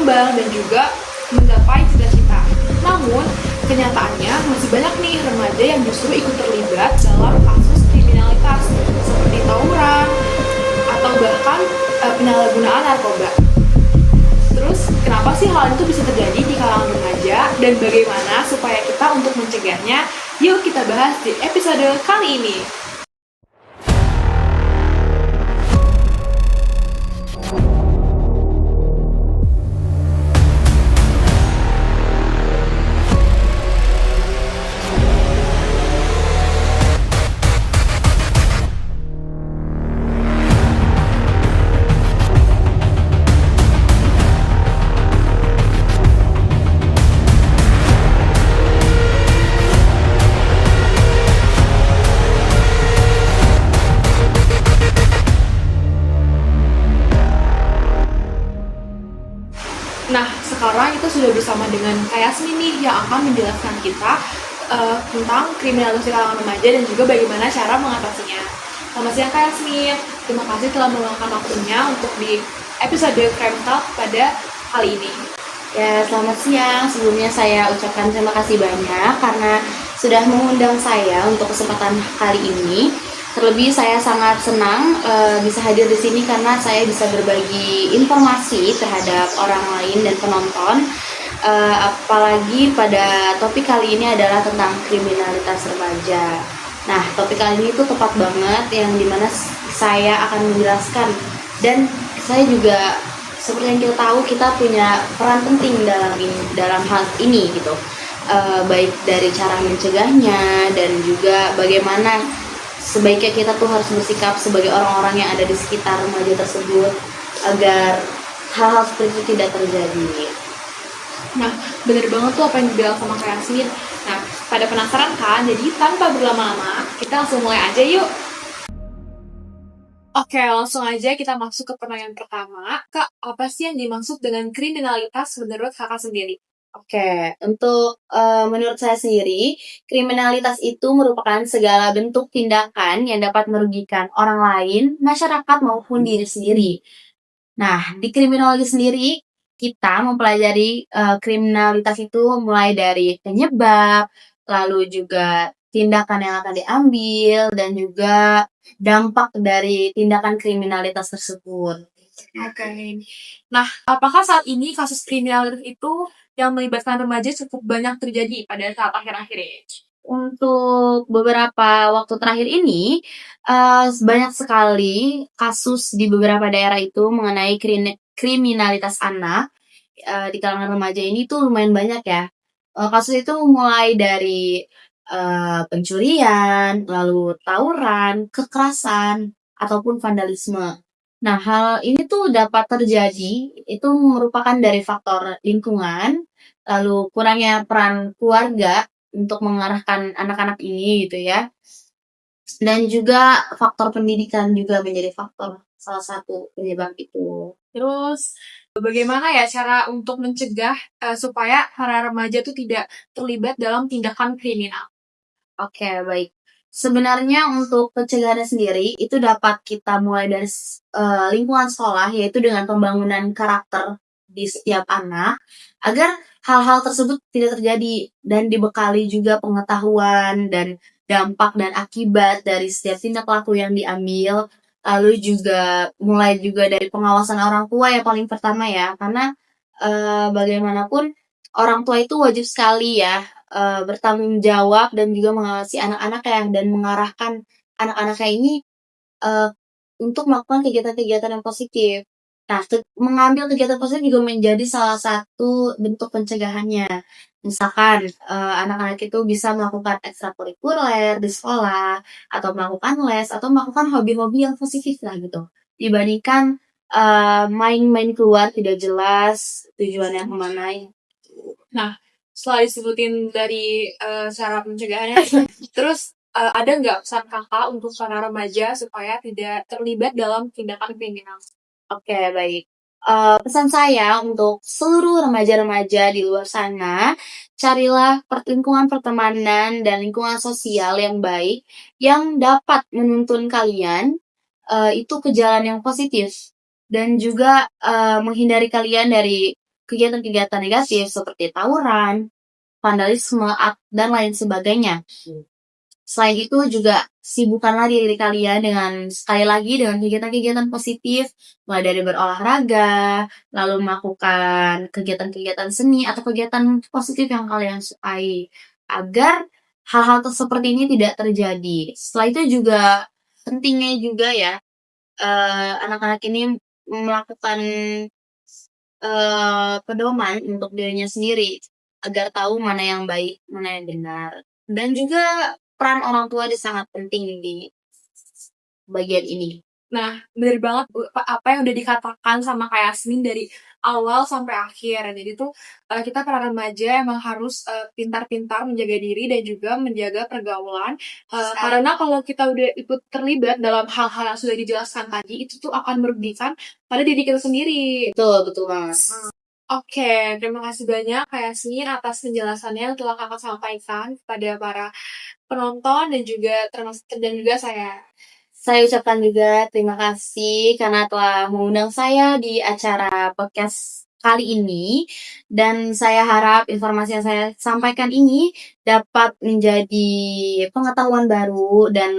berkembang dan juga menggapai cita-cita. Namun, kenyataannya masih banyak nih remaja yang justru ikut terlibat dalam kasus kriminalitas seperti tawuran atau bahkan penyalahgunaan narkoba. Terus, kenapa sih hal itu bisa terjadi di kalangan remaja dan bagaimana supaya kita untuk mencegahnya? Yuk kita bahas di episode kali ini. Nah, sekarang kita sudah bersama dengan Kak Yasmin nih yang akan menjelaskan kita tentang kriminalitas di kalangan remaja dan juga bagaimana cara mengatasinya. Selamat siang Kak Yasmin, terima kasih telah meluangkan waktunya untuk di episode Crime Talk pada kali ini. Ya, selamat siang. Sebelumnya saya ucapkan terima kasih banyak karena sudah mengundang saya untuk kesempatan kali ini. Terlebih saya sangat senang bisa hadir di sini karena saya bisa berbagi informasi terhadap orang lain dan penonton. Apalagi pada topik kali ini adalah tentang kriminalitas remaja. Nah, topik kali ini tuh tepat banget yang dimana saya akan menjelaskan dan saya juga seperti yang kita tahu kita punya peran penting dalam hal ini gitu. Baik dari cara mencegahnya dan juga bagaimana sebaiknya kita tuh harus bersikap sebagai orang-orang yang ada di sekitar remaja tersebut agar hal-hal seperti itu tidak terjadi. Nah, bener banget tuh apa yang dibilang sama Kak Yasmin. Nah, pada penasaran kan? Jadi tanpa berlama-lama, kita langsung mulai aja yuk. Oke, langsung aja kita masuk ke pertanyaan pertama. Kak, apa sih yang dimaksud dengan kriminalitas menurut kakak sendiri? Oke, untuk menurut saya sendiri, kriminalitas itu merupakan segala bentuk tindakan yang dapat merugikan orang lain, masyarakat maupun diri sendiri. Nah, di kriminologi sendiri kita mempelajari kriminalitas itu mulai dari penyebab, lalu juga tindakan yang akan diambil dan juga dampak dari tindakan kriminalitas tersebut. Oke. Nah, apakah saat ini kasus kriminalitas itu yang melibatkan remaja cukup banyak terjadi pada saat akhir-akhir ini? Untuk beberapa waktu terakhir ini, banyak sekali kasus di beberapa daerah itu mengenai kriminalitas anak, di kalangan remaja ini tuh lumayan banyak ya. Kasus itu mulai dari, pencurian, lalu tawuran, kekerasan, ataupun vandalisme. Nah, hal ini tuh dapat terjadi, itu merupakan dari faktor lingkungan, lalu kurangnya peran keluarga untuk mengarahkan anak-anak ini gitu ya. Dan juga faktor pendidikan juga menjadi faktor salah satu penyebab itu. Terus, bagaimana ya cara untuk mencegah supaya para remaja itu tidak terlibat dalam tindakan kriminal? Oke, baik. Sebenarnya untuk pencegahannya sendiri itu dapat kita mulai dari lingkungan sekolah, yaitu dengan pembangunan karakter di setiap anak agar hal-hal tersebut tidak terjadi dan dibekali juga pengetahuan dan dampak dan akibat dari setiap tindak laku yang diambil. Lalu juga mulai juga dari pengawasan orang tua yang paling pertama ya, karena bagaimanapun orang tua itu wajib sekali ya bertanggung jawab dan juga mengawasi anak-anaknya dan mengarahkan anak-anaknya ini uh, untuk melakukan kegiatan-kegiatan yang positif. Nah, mengambil kegiatan positif juga menjadi salah satu bentuk pencegahannya. Misalkan anak-anak itu bisa melakukan ekstrakurikuler di sekolah atau melakukan les atau melakukan hobi-hobi yang positif lah gitu. Dibandingkan main-main keluar tidak jelas tujuannya kemana. Nah, setelah disebutin dari cara pencegahannya, terus ada nggak pesan kakak untuk para remaja supaya tidak terlibat dalam tindakan kriminal? Oke, baik. Pesan saya untuk seluruh remaja-remaja di luar sana, carilah lingkungan pertemanan dan lingkungan sosial yang baik yang dapat menuntun kalian itu ke jalan yang positif dan juga menghindari kalian dari kegiatan-kegiatan negatif seperti tawuran, vandalisme, dan lain sebagainya. Selain itu juga sibukkanlah diri kalian dengan sekali lagi dengan kegiatan-kegiatan positif, mulai dari berolahraga, lalu melakukan kegiatan-kegiatan seni atau kegiatan positif yang kalian sukai agar hal-hal seperti ini tidak terjadi. Setelah itu juga pentingnya juga ya anak-anak ini melakukan pedoman untuk dirinya sendiri agar tahu mana yang baik, mana yang benar. Dan juga peran orang tua sangat penting di bagian ini. Nah, bener banget apa yang udah dikatakan sama Kak Yasmin dari awal sampai akhir. Jadi tuh kita para remaja emang harus pintar-pintar menjaga diri dan juga menjaga pergaulan. Karena kalau kita udah ikut terlibat dalam hal-hal yang sudah dijelaskan tadi, itu tuh akan merugikan pada diri kita sendiri. Betul banget. Oke, terima kasih banyak Kak Yasmin atas penjelasannya yang telah Kakak sampaikan kepada para penonton dan juga saya. Saya ucapkan juga terima kasih karena telah mengundang saya di acara podcast kali ini. Dan saya harap informasi yang saya sampaikan ini dapat menjadi pengetahuan baru dan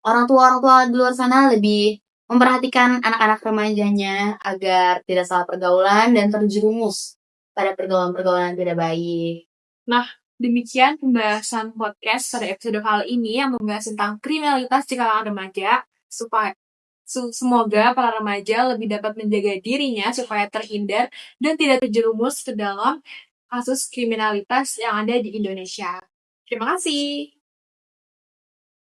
orang tua di luar sana lebih memperhatikan anak-anak remajanya agar tidak salah pergaulan dan terjerumus pada pergaulan-pergaulan yang tidak baik. Nah, demikian pembahasan podcast pada episode kali ini yang membahas tentang kriminalitas di kalangan remaja. Semoga para remaja lebih dapat menjaga dirinya supaya terhindar dan tidak terjerumus ke dalam kasus kriminalitas yang ada di Indonesia. Terima kasih.